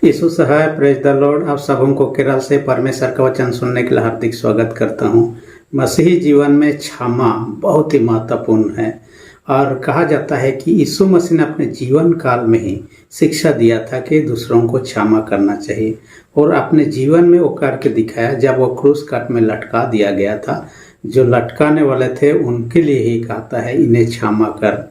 यीशु सहाय, praise the lord. आप सबों को केरल से परमेश्वर का वचन सुनने के लिए हार्दिक स्वागत करता हूँ। मसीही जीवन में क्षमा बहुत ही महत्वपूर्ण है और कहा जाता है कि यीशु मसीह ने अपने जीवन काल में ही शिक्षा दिया था कि दूसरों को क्षमा करना चाहिए और अपने जीवन में वो करके दिखाया। जब वो क्रूस काट में लटका दिया गया था, जो लटकाने वाले थे उनके लिए ही कहता है इन्हें क्षमा कर।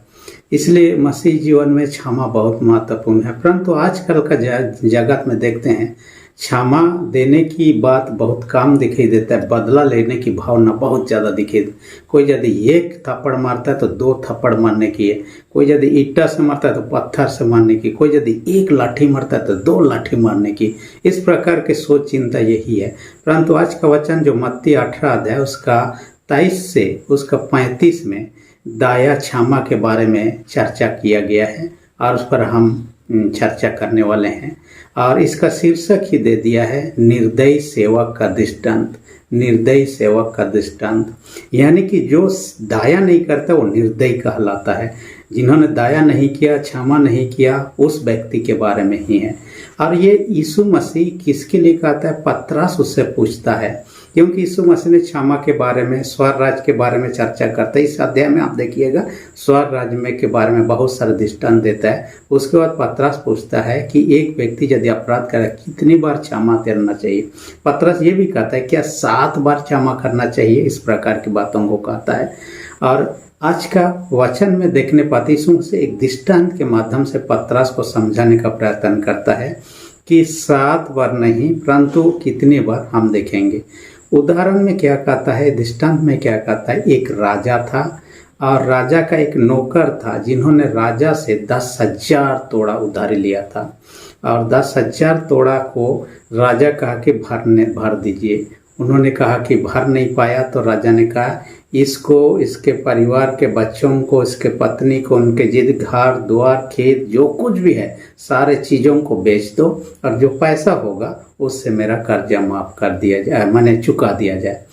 इसलिए मसीह जीवन में क्षमा बहुत महत्वपूर्ण है। परंतु आजकल का जगत में देखते हैं क्षमा देने की बात बहुत कम दिखाई देता है, बदला लेने की भावना बहुत ज़्यादा दिखाई। कोई यदि एक थप्पड़ मारता है तो दो थप्पड़ मारने की है, कोई यदि ईंटा से मारता है तो पत्थर से मारने की, कोई यदि एक लाठी मारता है तो दो लाठी मारने की। इस प्रकार की सोच चिंता यही है। परंतु आज का वचन जो मत्ती 18 अध्याय उसका 23 से उसका 35 में दया क्षमा के बारे में चर्चा किया गया है और उस पर हम चर्चा करने वाले हैं। और इसका शीर्षक ही दे दिया है निर्दयी सेवक का दृष्टांत। निर्दयी सेवक का दृष्टांत यानी कि जो दया नहीं करता वो निर्दयी कहलाता है। जिन्होंने दया नहीं किया, क्षमा नहीं किया, उस व्यक्ति के बारे में ही है। और ये यीशु मसीह किसके लिए कहता है? पतरस उससे पूछता है, क्योंकि यीशु मसीह ने क्षमा के बारे में, स्वर्ग राज्य के बारे में चर्चा करता है। इस अध्याय में आप देखिएगा स्वर्ग राज्य में के बारे में बहुत सारे दृष्टांत देता है। उसके बाद पतरस पूछता है कि एक व्यक्ति यदि अपराध करे कितनी बार क्षमा करना चाहिए। पतरस ये भी कहता है क्या 7 बार क्षमा करना चाहिए। इस प्रकार की बातों को कहता है। और आज का वचन में देखने पाते यीशु से एक दृष्टांत के माध्यम से पतरस को समझाने का प्रयत्न करता है कि 7 बार नहीं परंतु कितनी बार हम देखेंगे। उदाहरण में क्या कहता है, दृष्टांत में क्या कहता है, एक राजा था और राजा का एक नौकर था जिन्होंने राजा से 10,000 तोड़ा उधारी लिया था और 10,000 तोड़ा को राजा कहा कि भर दीजिए। उन्होंने कहा कि भर नहीं पाया तो राजा ने कहा इसको, इसके परिवार के बच्चों को, इसके पत्नी को, उनके जिद घर द्वार खेत जो कुछ भी है सारे चीज़ों को बेच दो और जो पैसा होगा उससे मेरा कर्जा माफ़ कर दिया जाए, मैंने चुका दिया जाए।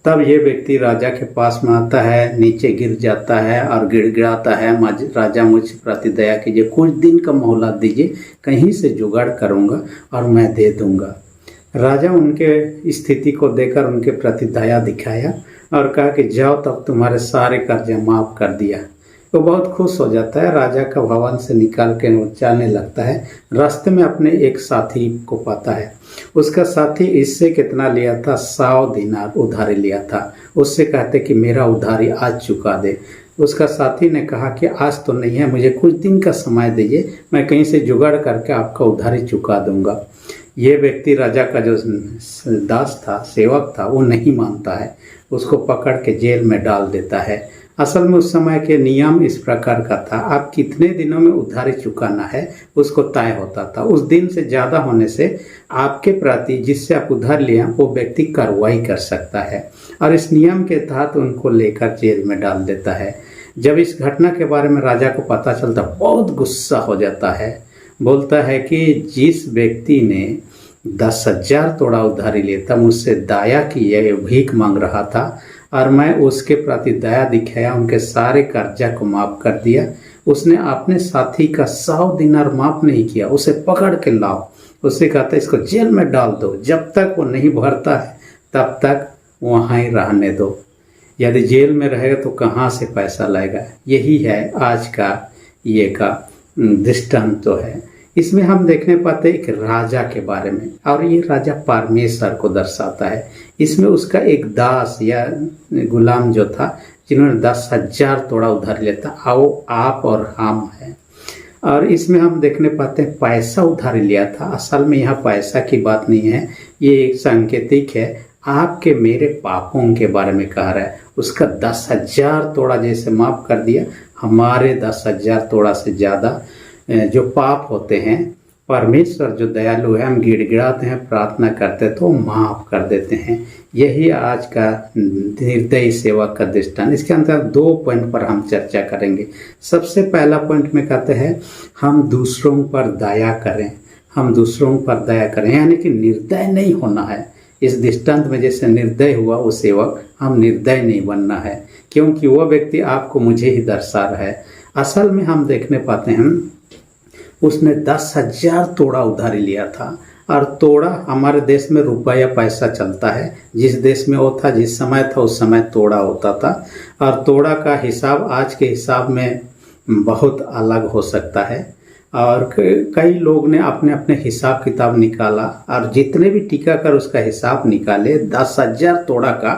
तब ये व्यक्ति राजा के पास में आता है, नीचे गिर जाता है और गिड़गिड़ाता है, राजा मुझ प्रति दया कीजिए, कुछ दिन का मोहलत दीजिए, कहीं से जुगाड़ करूँगा और मैं दे दूँगा। राजा उनके स्थिति को देखकर उनके प्रति दया दिखाया और कहा कि जाओ तब तुम्हारे सारे कर्जे माफ़ कर दिया। वो बहुत खुश हो जाता है, राजा का भवन से निकाल के जाने लगता है। रास्ते में अपने एक साथी को पाता है। उसका साथी इससे कितना लिया था? 100 दिनार उधारी लिया था। उससे कहते कि मेरा उधारी आज चुका दे। उसका साथी ने कहा कि आज तो नहीं है, मुझे कुछ दिन का समय दीजिए, मैं कहीं से जुगाड़ करके आपका उधारी चुका दूंगा। ये व्यक्ति राजा का जो दास था, सेवक था, वो नहीं मानता है, उसको पकड़ के जेल में डाल देता है। असल में उस समय के नियम इस प्रकार का था, आप कितने दिनों में उधारी चुकाना है उसको तय होता था। उस दिन से ज़्यादा होने से आपके प्रति जिससे आप उधार लिया वो व्यक्ति कार्रवाई कर सकता है और इस नियम के तहत उनको लेकर जेल में डाल देता है। जब इस घटना के बारे में राजा को पता चलता बहुत गुस्सा हो जाता है। बोलता है कि जिस व्यक्ति ने 10,000 तोड़ा उधारी लिया था, मुझसे दया की यह भीख मांग रहा था और मैं उसके प्रति दया दिखाया, उनके सारे कर्जा को माफ़ कर दिया। उसने अपने साथी का 100 दिनार माफ़ नहीं किया, उसे पकड़ के लाओ। उससे कहता है इसको जेल में डाल दो, जब तक वो नहीं भरता है तब तक वहाँ ही रहने दो। यदि जेल में रहेगा तो कहाँ से पैसा लाएगा। यही है आज का ये का दृष्टांत तो है। इसमें हम देखने पाते एक राजा के बारे में और ये राजा परमेश्वर को दर्शाता है। इसमें उसका एक दास या गुलाम जो था जिन्होंने 10,000 तोड़ा उधार लिया था, आओ आप और हम हैं। और इसमें हम देखने पाते हैं पैसा उधारी लिया था। असल में यहाँ पैसा की बात नहीं है, ये एक सांकेतिक है, आपके मेरे पापों के बारे में कह रहा है। उसका 10,000 तोड़ा जैसे माफ़ कर दिया, हमारे 10,000 तोड़ा से ज़्यादा जो पाप होते हैं, परमेश्वर जो दयालु है, हम गिड़गिड़ाते हैं, प्रार्थना करते तो माफ़ कर देते हैं। यही आज का निर्दयी सेवक का दृष्टांत। इसके अंदर 2 पॉइंट पर हम चर्चा करेंगे। सबसे पहला पॉइंट में कहते हैं हम दूसरों पर दया करें, हम दूसरों पर दया करें, यानी कि निर्दय नहीं होना है। इस दृष्टांत में जैसे निर्दय हुआ वो सेवक, हम निर्दय नहीं बनना है, क्योंकि वह व्यक्ति आपको मुझे ही दर्शा रहा है। असल में हम देखने पाते हैं उसने 10,000 तोड़ा उधारी लिया था। और तोड़ा हमारे देश में रुपया पैसा चलता है, जिस देश में वो था, जिस समय था, उस समय तोड़ा होता था। और तोड़ा का हिसाब आज के हिसाब में बहुत अलग हो सकता है। और कई लोग ने अपने अपने हिसाब किताब निकाला, और जितने भी टीकाकर उसका हिसाब निकाले 10,000 तोड़ा का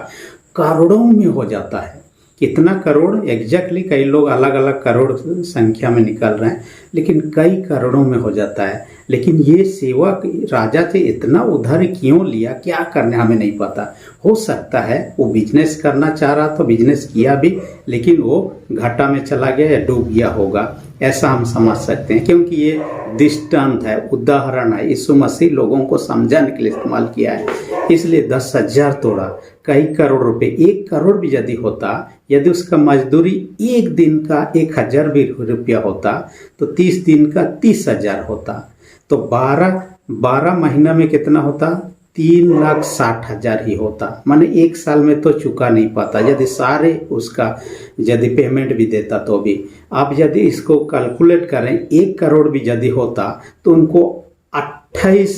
करोड़ों में हो जाता है। कितना करोड़ एग्जैक्टली कई लोग अलग अलग करोड़ संख्या में निकाल रहे हैं, लेकिन कई करोड़ों में हो जाता है। लेकिन ये सेवक राजा से इतना उधार क्यों लिया, क्या करने, हमें नहीं पता। हो सकता है वो बिजनेस करना चाह रहा था, बिजनेस किया भी, लेकिन वो घाटा में चला गया या डूब गया होगा, ऐसा हम समझ सकते हैं। क्योंकि ये दृष्टांत है, उदाहरण है, यीशु मसीह लोगों को समझाने के लिए इस्तेमाल किया है। इसलिए 10,000 तोड़ा कई करोड़ रुपए, 1 करोड़ भी यदि होता, यदि उसका मजदूरी एक दिन का 1,000 भी रुपया होता, तो 30 दिन का 30,000 होता। तो 12 महीना में कितना होता, 3,60,000 ही होता। माने 1 साल में तो चुका नहीं पाता, यदि सारे उसका यदि पेमेंट भी देता तो भी। आप यदि इसको कैलकुलेट करें, 1 करोड़ भी यदि होता तो उनको 28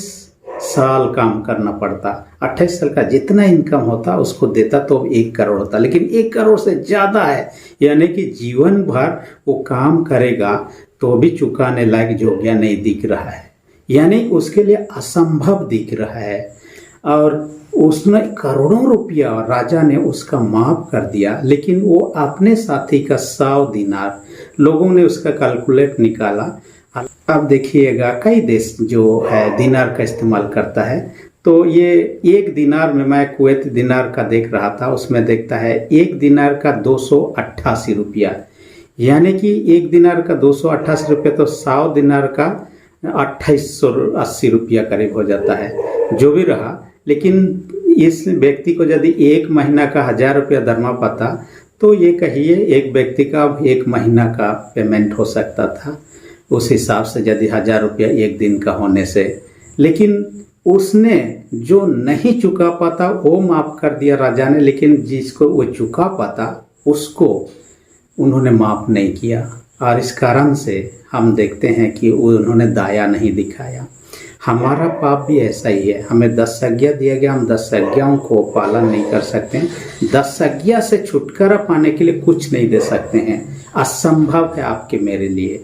साल काम करना पड़ता। 28 साल का जितना इनकम होता उसको देता तो 1 करोड़ होता, लेकिन 1 करोड़ से ज़्यादा है। यानी कि जीवन भर वो काम करेगा तो भी चुकाने लायक योग्य नहीं दिख रहा है, यानी उसके लिए असंभव दिख रहा है। और उसने करोड़ों रुपया राजा ने उसका माफ कर दिया, लेकिन वो अपने साथी का 100 दिनार, लोगों ने उसका कैलकुलेट निकाला। अब देखिएगा कई देश जो है दिनार का इस्तेमाल करता है, तो ये 1 दिनार में, मैं कुवैत दिनार का देख रहा था, उसमें देखता है 1 दिनार का 288 रुपया, यानी कि 1 दिनार का 288 रुपया, तो 100 दिनार का 2880 रुपया करीब हो जाता है, जो भी रहा। लेकिन इस व्यक्ति को यदि 1 महीना का 1,000 रुपया दरमा पाता, तो ये कहिए एक व्यक्ति का 1 महीना का पेमेंट हो सकता था उस हिसाब से, यदि 1,000 रुपया 1 दिन का होने से। लेकिन उसने जो नहीं चुका पाता वो माफ कर दिया राजा ने, लेकिन जिसको वो चुका पाता उसको उन्होंने माफ नहीं किया। और इस कारण से हम देखते हैं कि उन्होंने दया नहीं दिखाया। हमारा पाप भी ऐसा ही है, हमें 10 आज्ञा दिया गया, हम 10 आज्ञाओं को पालन नहीं कर सकते हैं। 10 आज्ञा से छुटकारा पाने के लिए कुछ नहीं दे सकते हैं, असंभव है आपके मेरे लिए।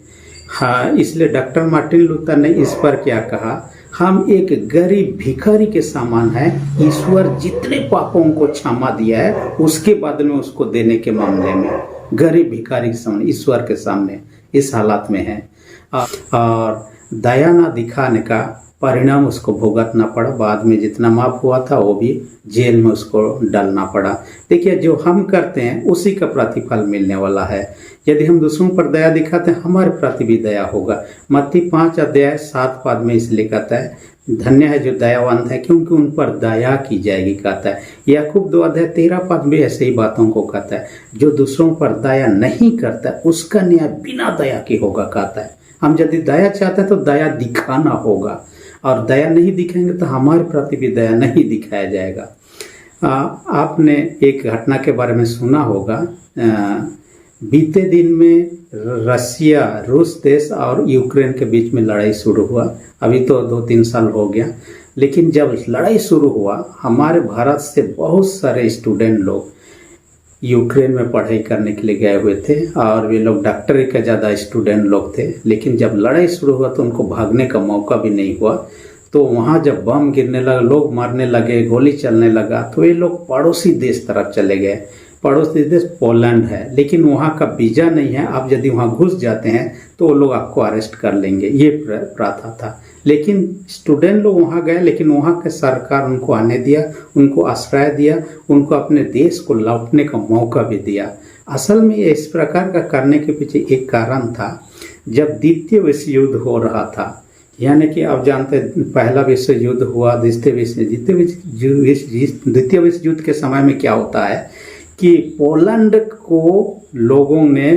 हाँ, इसलिए डॉक्टर मार्टिन लूथर ने इस पर क्या कहा, हम एक गरीब भिखारी के समान है। ईश्वर जितने पापों को क्षमा दिया है उसके बाद में उसको देने के मामले में गरीब भिखारी के सामने, ईश्वर के सामने इस हालात में है। और दया ना दिखाने का परिणाम उसको भुगतना पड़ा। बाद में जितना माफ हुआ था वो भी जेल में उसको डालना पड़ा। देखिए, जो हम करते हैं उसी का प्रतिफल मिलने वाला है। यदि हम दूसरों पर दया दिखाते हैं, हमारे प्रति भी दया होगा। मत्ती 5 अध्याय 7 पद में इसलिए कहता है, धन्य है जो दयावंत है क्योंकि उन पर दया की जाएगी, कहता है। याकूब 2 अध्याय 13 पद भी ऐसे ही बातों को कहता है, जो दूसरों पर दया नहीं करता उसका न्याय बिना दया के होगा, कहता है। हम यदि दया चाहते हैं तो दया दिखाना होगा, और दया नहीं दिखाएंगे तो हमारे प्रति भी दया नहीं दिखाया जाएगा। आपने एक घटना के बारे में सुना होगा। बीते दिन में रसिया, रूस देश और यूक्रेन के बीच में लड़ाई शुरू हुआ। अभी तो 2-3 साल हो गया, लेकिन जब लड़ाई शुरू हुआ, हमारे भारत से बहुत सारे स्टूडेंट लोग यूक्रेन में पढ़ाई करने के लिए गए हुए थे, और वे लोग डॉक्टरी का ज़्यादा स्टूडेंट लोग थे। लेकिन जब लड़ाई शुरू हुआ तो उनको भागने का मौका भी नहीं हुआ। तो वहाँ जब बम गिरने लगा, लोग मरने लगे, गोली चलने लगा, तो ये लोग पड़ोसी देश तरफ चले गए। पड़ोसी देश पोलैंड है, लेकिन वहाँ का वीज़ा नहीं है। आप यदि वहाँ घुस जाते हैं तो वो लोग आपको अरेस्ट कर लेंगे, ये प्रथा था। लेकिन स्टूडेंट लोग वहाँ गए, लेकिन वहाँ के सरकार उनको आने दिया, उनको आश्रय दिया, उनको अपने देश को लौटने का मौका भी दिया। असल में इस प्रकार का करने के पीछे एक कारण था। जब द्वितीय विश्व युद्ध हो रहा था, यानी कि आप जानते हैं पहला विश्व युद्ध हुआ, द्वितीय विश्व युद्ध के समय में क्या होता है कि पोलैंड को लोगों ने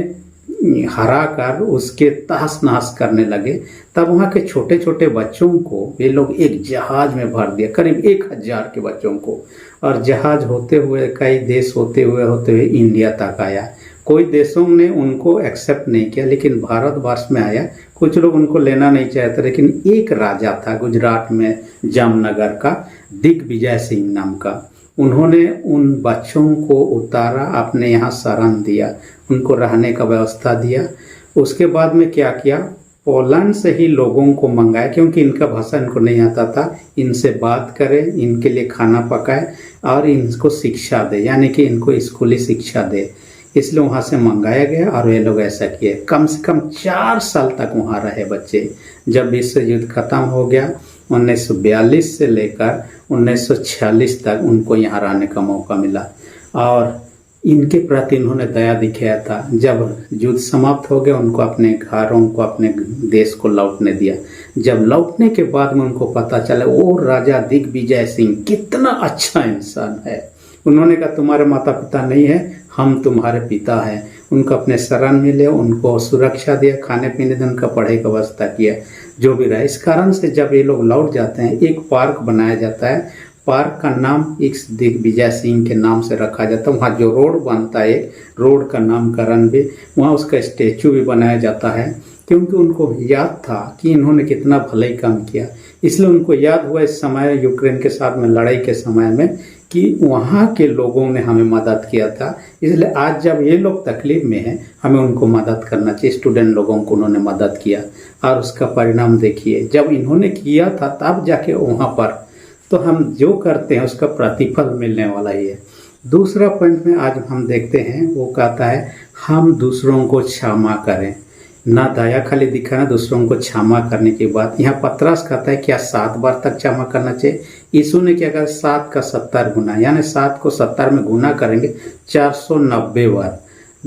हरा कर उसके तहस नहस करने लगे। तब वहाँ के छोटे छोटे बच्चों को ये लोग एक जहाज में भर दिया, करीब 1,000 के बच्चों को। और जहाज होते हुए कई देश होते हुए इंडिया तक आया। कोई देशों ने उनको एक्सेप्ट नहीं किया, लेकिन भारतवर्ष में आया। कुछ लोग उनको लेना नहीं चाहते, लेकिन एक राजा था गुजरात में जामनगर का, दिग्विजय सिंह नाम का। उन्होंने उन बच्चों को उतारा, अपने यहाँ शरण दिया, उनको रहने का व्यवस्था दिया। उसके बाद में क्या किया, पोलैंड से ही लोगों को मंगाया, क्योंकि इनका भाषा इनको नहीं आता था। इनसे बात करें, इनके लिए खाना पकाए और इनको शिक्षा दे, यानी कि इनको स्कूली शिक्षा दे, इसलिए वहाँ से मंगाया गया। और ये लोग ऐसा किए, कम से कम 4 साल तक वहाँ रहे बच्चे। जब विश्व युद्ध खत्म हो गया 1942 से लेकर 1946 तक उनको यहाँ रहने का मौका मिला, और इनके प्रति इन्होंने दया दिखाया था। जब युद्ध समाप्त हो गया, उनको अपने घरों को, अपने देश को लौटने दिया। जब लौटने के बाद में उनको पता चला वो राजा दिग्विजय सिंह कितना अच्छा इंसान है। उन्होंने कहा तुम्हारे माता पिता नहीं है, हम तुम्हारे पिता हैं। उनको अपने शरण मिले, उनको सुरक्षा दिया, खाने पीने दिन का पढ़ाई का व्यवस्था किया, जो भी रहा। इस कारण से जब ये लोग लौट जाते हैं, एक पार्क बनाया जाता है। पार्क का नाम इस दिग्विजय सिंह के नाम से रखा जाता है। वहाँ जो रोड बनता है, रोड का नामकरण भी, वहाँ उसका स्टेचू भी बनाया जाता है, क्योंकि उनको याद था कि इन्होंने कितना भलाई काम किया। इसलिए उनको याद हुआ इस समय यूक्रेन के साथ में लड़ाई के समय में कि वहाँ के लोगों ने हमें मदद किया था। इसलिए आज जब ये लोग तकलीफ में हैं, हमें उनको मदद करना चाहिए। स्टूडेंट लोगों को उन्होंने मदद किया, और उसका परिणाम देखिए, जब इन्होंने किया था तब जाके वहाँ पर, तो हम जो करते हैं उसका प्रतिफल मिलने वाला ही है। दूसरा पॉइंट में आज हम देखते हैं, वो कहता है हम दूसरों को क्षमा करें, ना दया खाली दिखाना, दूसरों को क्षमा करने के बाद। यहाँ पतरस कहता है क्या 7 बार तक क्षमा करना चाहिए। यीशु ने क्या कहा, 7 का 70 गुना, यानी 7 को 70 में गुना करेंगे 490 बार।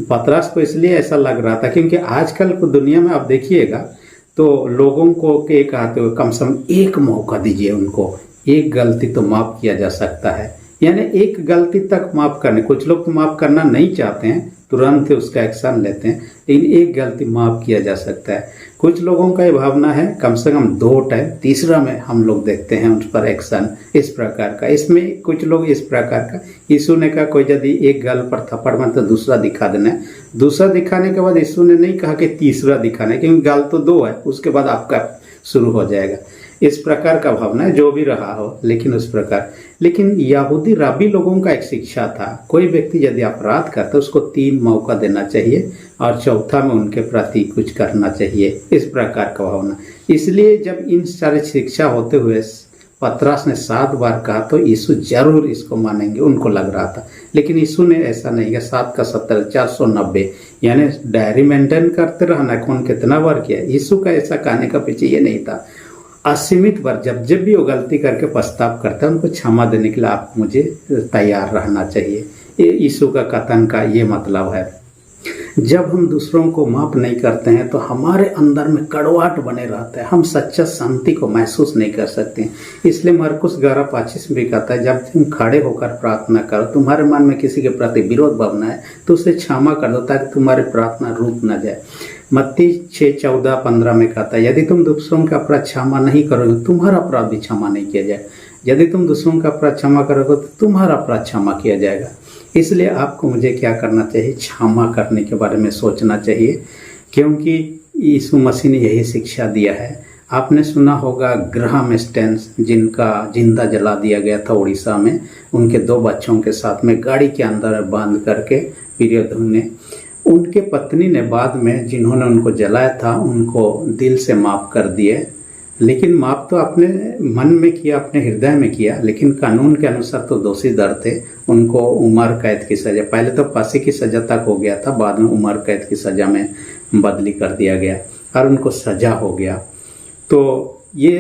पतरस को इसलिए ऐसा लग रहा था क्योंकि आजकल को दुनिया में आप देखिएगा तो लोगों को के कहते हुए कम से कम एक मौका दीजिए, उनको एक गलती तो माफ किया जा सकता है, यानी एक गलती तक माफ करने। कुछ लोग तो माफ करना नहीं चाहते हैं, तुरंत ही उसका एक्शन लेते हैं, लेकिन एक गलती माफ किया जा सकता है। कुछ लोगों का ये भावना है कम से कम 2 टाइम, तीसरा में हम लोग देखते हैं उस पर एक्शन इस प्रकार का। इसमें कुछ लोग इस प्रकार का, यीशु ने कहा कोई यदि एक गाल पर थप्पड़ मारे तो दूसरा दिखा देना है। दूसरा दिखाने के बाद यीशु ने नहीं कहा कि तीसरा दिखाना है, क्योंकि गाल तो 2 है, उसके बाद आपका शुरू हो जाएगा। इस प्रकार का भावना है, जो भी रहा हो, लेकिन उस प्रकार। लेकिन यहूदी रबी लोगों का एक शिक्षा था, कोई व्यक्ति यदि अपराध करता है उसको 3 मौका देना चाहिए और चौथा में उनके प्रति कुछ करना चाहिए, इस प्रकार का भावना। इसलिए जब इन सारे शिक्षा होते हुए पतरस ने 7 बार कहा तो यीशु जरूर इसको मानेंगे, उनको लग रहा था। लेकिन यीशु ने ऐसा नहीं किया, 7 का 70 490, यानी डायरी मेंटेन करते रहना, कौन कितना बार किया। यीशु का ऐसा कहने का पीछे ये नहीं था, असीमित बार जब भी वो गलती करके पछतावा करता है उनको क्षमा देने के लिए आप मुझे तैयार रहना चाहिए। ये यीशु का कथन का ये मतलब है। जब हम दूसरों को माफ नहीं करते हैं तो हमारे अंदर में कड़वाहट बने रहता है, हम सच्चा शांति को महसूस नहीं कर सकते हैं। इसलिए मरकुस 11:25 में भी कहता है जब तुम खड़े होकर प्रार्थना करो, तुम्हारे मन में किसी के प्रति विरोध भावना है तो उसे क्षमा कर दो, ताकि तुम्हारी प्रार्थना रुक न जाए। मत्ती 6:14-15 में कहता है यदि तुम दूसरों का अपराध क्षमा नहीं करोगे, तुम्हारा अपराध भी क्षमा नहीं किया जाए। यदि तुम दूसरों का अपराध क्षमा करोगे तो तुम्हारा अपराध क्षमा किया जाएगा। इसलिए आपको मुझे क्या करना चाहिए, क्षमा करने के बारे में सोचना चाहिए, क्योंकि यीशु मसीह ने यही शिक्षा दिया है। आपने सुना होगा ग्राहम स्टैंस, जिनका जिंदा जला दिया गया था उड़ीसा में, उनके 2 बच्चों के साथ में गाड़ी के अंदर बांध करके वीर्योधन ने। उनके पत्नी ने बाद में जिन्होंने उनको जलाया था उनको दिल से माफ़ कर दिए, लेकिन माफ़ तो अपने मन में किया, अपने हृदय में किया, लेकिन कानून के अनुसार तो दोषी दर थे। उनको उम्र कैद की सज़ा, पहले तो फांसी की सज़ा तक हो गया था, बाद में उम्र कैद की सज़ा में बदली कर दिया गया और उनको सज़ा हो गया। तो ये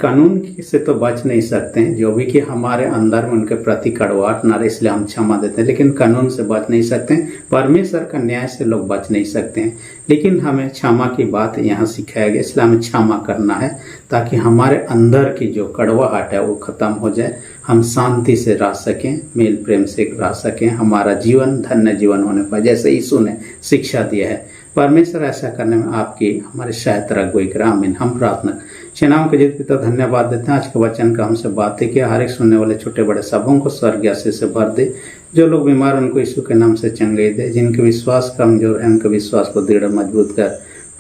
कानून से तो बच नहीं सकते हैं, जो भी कि हमारे अंदर में उनके प्रति कड़वाहट ना रहे, इसलिए हम क्षमा देते हैं, लेकिन कानून से बच नहीं सकते हैं। परमेश्वर का न्याय से लोग बच नहीं सकते हैं, लेकिन हमें क्षमा की बात यहाँ सिखाया गया, इसलिए हमें क्षमा करना है ताकि हमारे अंदर की जो कड़वाहट है वो खत्म हो जाए, हम शांति से रह सकें, मेल प्रेम से रह सकें, हमारा जीवन धन्य जीवन होने पाए, जैसे यीशु ने शिक्षा दिया है। परमेश्वर ऐसा करने में आपकी हमारे सहायता रखो। आमीन। हम प्रार्थना। सेनाओं के जीत पिता धन्यवाद देते हैं। आज के वचन का हमसे बातें किया, हर एक सुनने वाले छोटे बड़े सबों को स्वर्ग आशीष से भर दे। जो लोग बीमार उनको यीशु के नाम से चंगाई दे। जिनके विश्वास कमजोर है उनके विश्वास को दृढ़ मजबूत कर।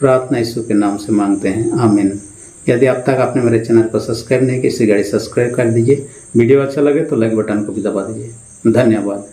प्रार्थना यीशु के नाम से मांगते हैं, आमीन। यदि अब तक आपने मेरे चैनल को सब्सक्राइब नहीं किया, इसी घड़ी सब्सक्राइब कर दीजिए। वीडियो अच्छा लगे तो लाइक बटन को भी दबा दीजिए। धन्यवाद।